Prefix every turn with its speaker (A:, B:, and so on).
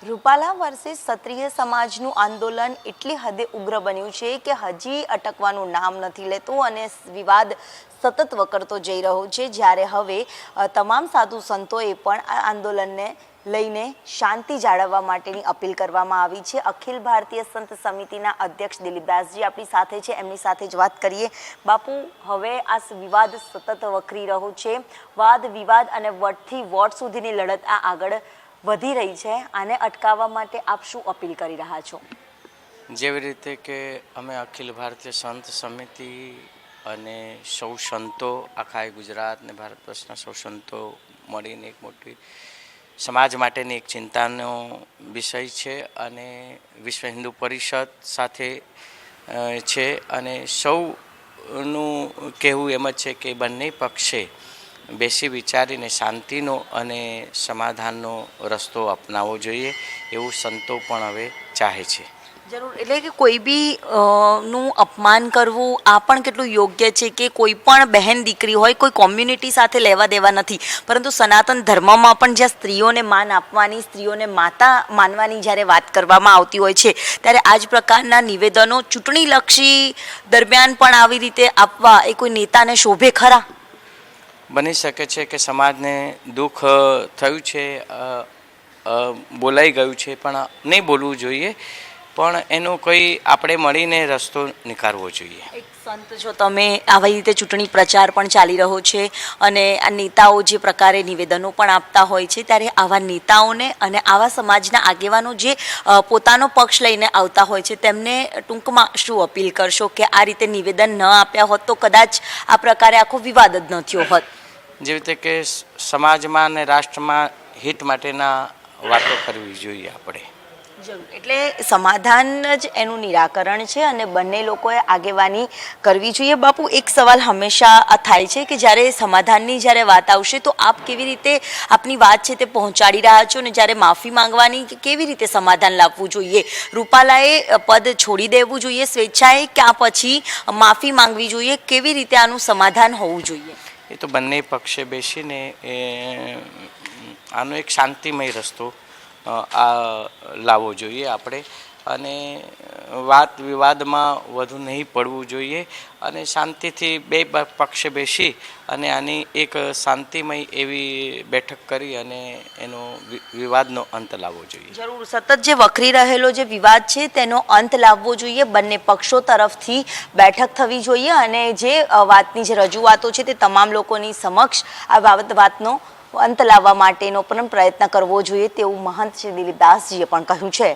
A: Rupala versus ક્ષત્રિય સમાજનું આંદોલન એટલી હદે ઉગ્ર બન્યું છે કે હજી અટકવાનું નામ નથી લેતું અને વિવાદ સતત વકરતો જઈ રહ્યો છે। જ્યારે હવે તમામ સાધુ સંતોએ પણ આ આંદોલનને લઈને શાંતિ જાળવવા માટેની અપીલ કરવામાં આવી છે। અખિલ ભારતીય સંત સમિતિના અધ્યક્ષ દિલીપદાસજી આપણી સાથે છે, એમની સાથે જ વાત કરીએ। બાપુ, હવે આ વિવાદ સતત વકરી રહ્યો છે, વાદ વિવાદ અને વોટથી વોટ સુધીની લડત આ આગળ વધી રહી છે। આને અટકાવવા માટે આપ શું અપીલ કરી રહ્યા છો?
B: જેવી રીતે કે અમે અખિલ ભારતીય સંત સમિતિ અને સૌ સંતો આખા ગુજરાત ને ભારત વર્ષના સૌ સંતો મળીને એક મોટી સમાજ માટેની એક ચિંતાનો વિષય છે અને વિશ્વ હિન્દુ પરિષદ સાથે છે અને સૌનું કહેવું એમ જ છે કે બંને પક્ષે બેસી વિચારીને શાંતિનો અને સમાધાનનો રસ્તો અપનાવવો જોઈએ એવું સંતો પણ હવે ચાહે છે।
A: જરૂર, એટલે કે કોઈ બી નું અપમાન કરવું આ પણ કેટલું યોગ્ય છે કે કોઈ પણ બહેન દીકરી હોય, કોઈ કોમ્યુનિટી સાથે લેવા દેવા નથી, પરંતુ સનાતન ધર્મમાં પણ જ્યાં સ્ત્રીઓને માન આપવાની, સ્ત્રીઓને માતા માનવાની જ્યારે વાત કરવામાં આવતી હોય છે, ત્યારે આ જ પ્રકારના નિવેદનો ચૂંટણીલક્ષી દરમિયાન પણ આવી રીતે આપવા એ કોઈ નેતાને શોભે ખરા?
B: બની શકે છે કે સમાજને દુઃખ થયું છે, બોલાઈ ગયું છે, પણ નહીં બોલવું જોઈએ, પણ એનો કોઈ આપણે મળીને રસ્તો નીકાળવો જોઈએ।
A: એક સંત છો તમે, આવી રીતે ચૂંટણી પ્રચાર પણ ચાલી રહ્યો છે અને આ નેતાઓ જે પ્રકારે નિવેદનો પણ આપતા હોય છે, ત્યારે આવા નેતાઓને અને આવા સમાજના આગેવાનો જે પોતાનો પક્ષ લઈને આવતા હોય છે તેમને ટૂંકમાં શું અપીલ કરશો કે આ રીતે નિવેદન ન આપ્યા હોત તો કદાચ આ પ્રકારે આખો વિવાદ જ ન થયો હોત?
B: જેવી રીતે કે સમાજમાં અને રાષ્ટ્રમાં હિત માટેના વાતો કરવી જોઈએ આપણે।
A: જરૂર, એટલે સમાધાન જ એનું નિરાકરણ છે અને બંને લોકોએ આગેવાની કરવી જોઈએ। બાપુ, એક સવાલ હંમેશા થાય છે કે જ્યારે સમાધાનની જ્યારે વાત આવશે તો આપ કેવી રીતે આપની વાત છે તે પહોંચાડી રહ્યા છો અને જ્યારે માફી માંગવાની કેવી રીતે સમાધાન લાવવું જોઈએ? રૂપાલાએ પદ છોડી દેવું જોઈએ સ્વેચ્છાએ કે આ પછી માફી માંગવી જોઈએ? કેવી રીતે આનું સમાધાન હોવું જોઈએ?
B: એ તો બંને પક્ષે બેસીને આનો એક શાંતિમય રસ્તો આ લાવવો જોઈએ આપણે અને વાદ વિવાદમાં વધુ નહીં પડવું જોઈએ અને શાંતિથી બે પક્ષે બેસી અને આની એક શાંતિમય એવી બેઠક કરી અને એનો વિવાદનો અંત લાવવો જોઈએ।
A: જરૂર, સતત જે વકરી રહેલો જે વિવાદ છે તેનો અંત લાવવો જોઈએ, બંને પક્ષો તરફથી બેઠક થવી જોઈએ અને જે વાતની જે રજૂઆતો છે તે તમામ લોકોની સમક્ષ આ વાતનો અંત લાવવા માટેનો પણ પ્રયત્ન કરવો જોઈએ તેવું મહંત શ્રી દિલીપદાસજીએ પણ કહ્યું છે।